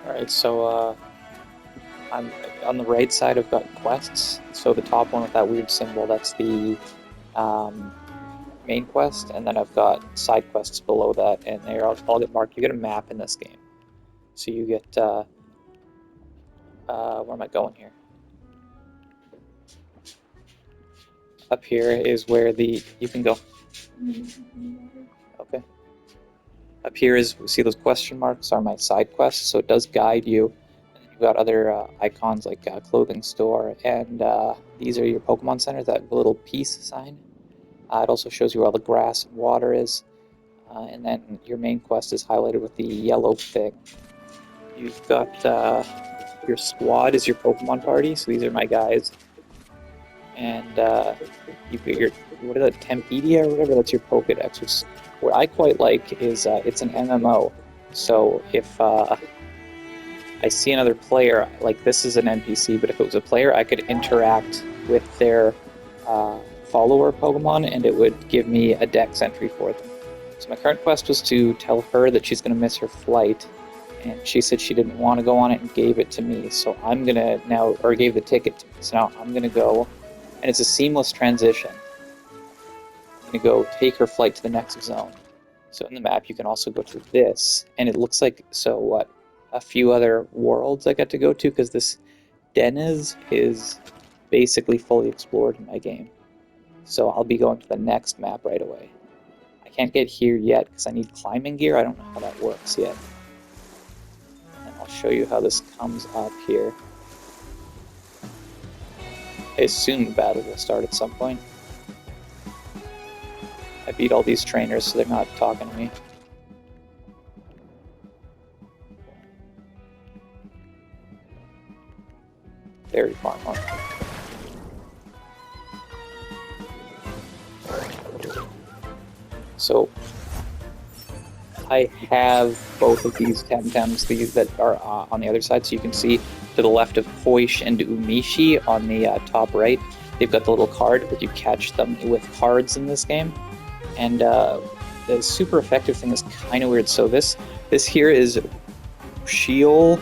Alright, so I'm on the right side. I've got quests. So the top one with that weird symbol, that's the um, main quest, and then I've got side quests below that, and they're all get marked. You get a map in this game, so you get where am I going here? Up here is where the you can go. Okay. Up here is see those question marks are my side quests, so it does guide you. And then you've got other icons like clothing store, and these are your Pokemon centers. That little peace sign. It also shows you where all the grass and water is. And then your main quest is highlighted with the yellow thing. You've got your squad is your Pokemon party, so these are my guys. And you've got your, what is it, Tempedia or whatever, that's your Pokedex, which what I quite like is it's an MMO. So if I see another player, like this is an NPC, but if it was a player, I could interact with their follower Pokemon and it would give me a dex entry for them. So my current quest was to tell her that she's going to miss her flight, and she said she didn't want to go on it and gave it to me. So I'm going to now, or gave the ticket to me. So now I'm going to go, and it's a seamless transition. I'm going to go take her flight to the next zone. So in the map, you can also go to this, and it looks like, so what, a few other worlds I got to go to, because this Deniz is basically fully explored in my game. So I'll be going to the next map right away. I can't get here yet because I need climbing gear. I don't know how that works yet. And I'll show you how this comes up here. I assume the battle will start at some point. I beat all these trainers so they're not talking to me. Very farm. So I have both of these Temtems, these that are on the other side, so you can see to the left of Hoish and Umishi on the top right, they've got the little card, but you catch them with cards in this game. And the super effective thing is kind of weird. So this here is Sheol.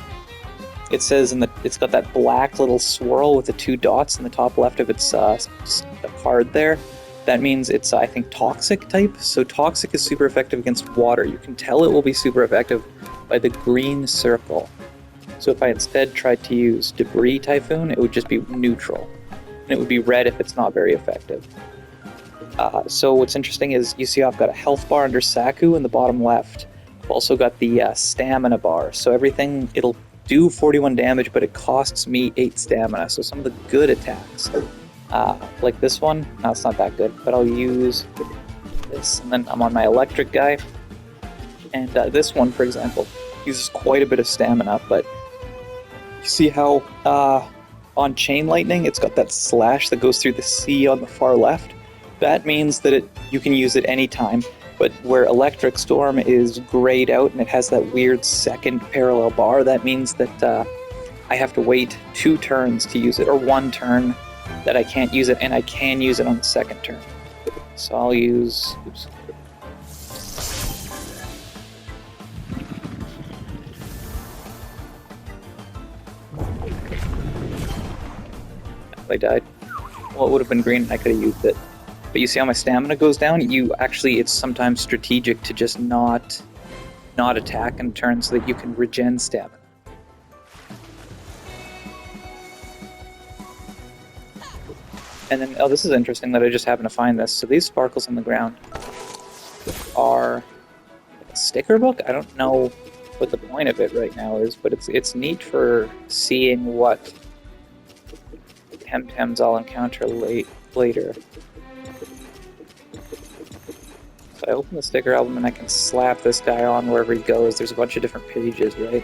It says it's got that black little swirl with the two dots in the top left of its the card there. That means it's, I think, toxic type. So toxic is super effective against water. You can tell it will be super effective by the green circle. So if I instead tried to use Debris Typhoon, it would just be neutral. And it would be red if it's not very effective. So what's interesting is you see I've got a health bar under Saku in the bottom left. I've also got the stamina bar. So everything, it'll do 41 damage, but it costs me 8 stamina. So some of the good attacks, like this one, no, it's not that good, but I'll use this. And then I'm on my electric guy. And this one, for example, uses quite a bit of stamina, but you see how on Chain Lightning, it's got that slash that goes through the sea on the far left. That means that you can use it anytime, but where Electric Storm is grayed out and it has that weird second parallel bar, that means that I have to wait 2 turns to use it, or 1 turn that I can't use it, and I can use it on the second turn. So I'll use... Oops. I died. Well, it would have been green and I could have used it. But you see how my stamina goes down? It's sometimes strategic to just not attack in turn so that you can regen stamina. And then, oh, this is interesting that I just happened to find this. So these sparkles on the ground are a sticker book? I don't know what the point of it right now is, but it's neat for seeing what Temtems I'll encounter later. So I open the sticker album and I can slap this guy on wherever he goes. There's a bunch of different pages, right?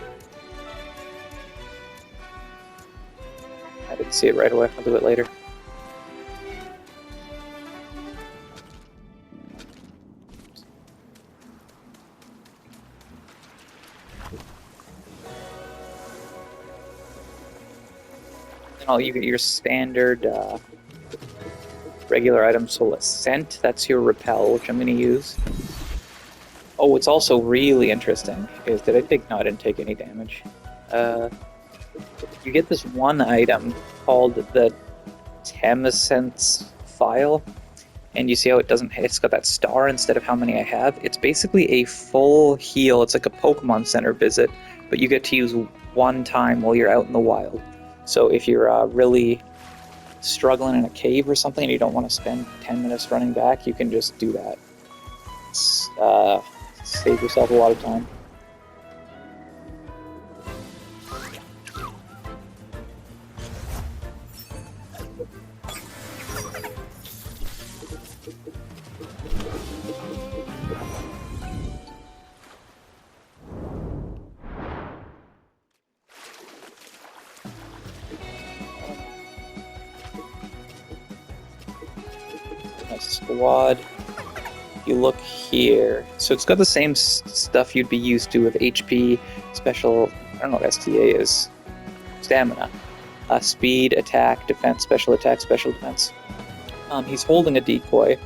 I didn't see it right away. I'll do it later. And you get your standard regular items. So Ascent, that's your Repel, which I'm going to use. Oh, what's also really interesting is, did I take... No, I didn't take any damage. You get this one item called the Temtem file, and you see how it's got that star instead of how many I have. It's basically a full heal. It's like a Pokemon Center visit, but you get to use one time while you're out in the wild. So if you're really struggling in a cave or something and you don't want to spend 10 minutes running back, you can just do that. Save yourself a lot of time. Nice squad. If you look here, so it's got the same stuff you'd be used to with HP, special, I don't know what STA is, stamina, speed, attack, defense, special attack, special defense. He's holding a decoy.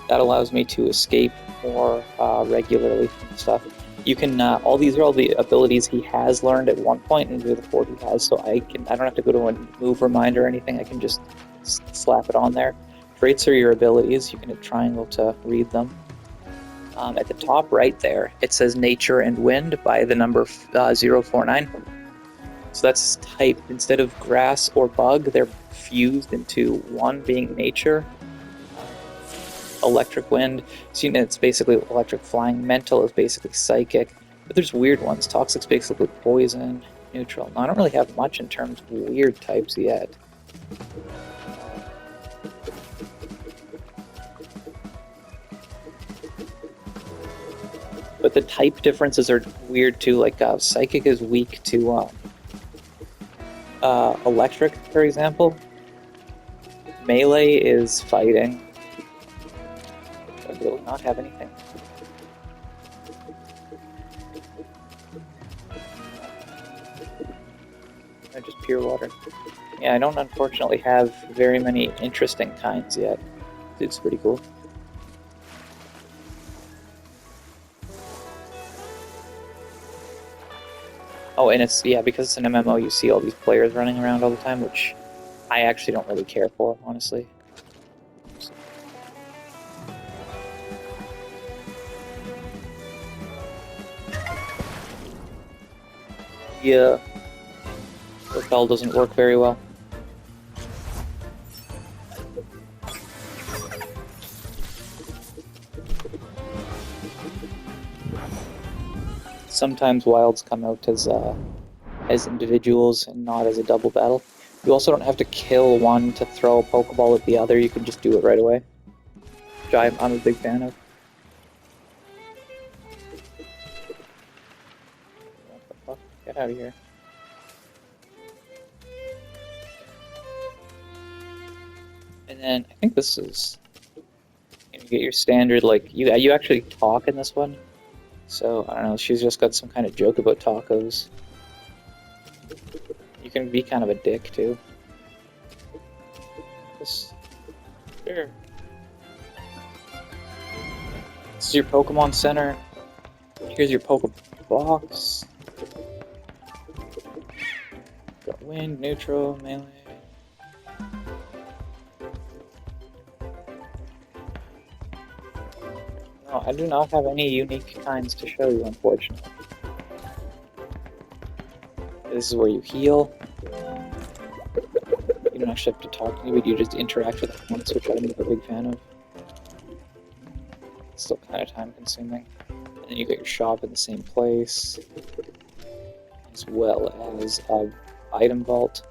That allows me to escape more regularly from stuff. You can, all these are all the abilities he has learned at one point, and these are the 4 he has, so I don't have to go to a move reminder or anything, I can just slap it on there. Traits are your abilities, you can hit triangle to read them. At the top right there, it says Nature and Wind by the number 049. So that's typed. Instead of grass or bug, they're fused into one being nature. Electric Wind, so it's basically electric flying. Mental is basically psychic. But there's weird ones. Toxic's basically poison. Neutral. Now, I don't really have much in terms of weird types yet. But the type differences are weird too. Like psychic is weak to electric, for example. Melee is fighting. I will not have anything. Just pure water. Yeah, I don't unfortunately have very many interesting kinds yet. It's pretty cool. Oh, and it's, yeah, because it's an MMO, you see all these players running around all the time, which I actually don't really care for, honestly. Yeah. Repel doesn't work very well. Sometimes wilds come out as individuals and not as a double battle. You also don't have to kill one to throw a Pokeball at the other, you can just do it right away. Which I'm a big fan of. What the fuck? Get out of here. And then I think this is, you get your standard, like, you actually talk in this one. So, I don't know, she's just got some kind of joke about tacos. You can be kind of a dick, too. Sure. This is your Pokemon Center. Here's your Pokebox. Got wind, neutral, melee. No, I do not have any unique kinds to show you, unfortunately. This is where you heal. You don't actually have to talk to anybody, you just interact with them once, which I'm a big fan of. It's still kind of time consuming. And then you get your shop in the same place, as well as item vault.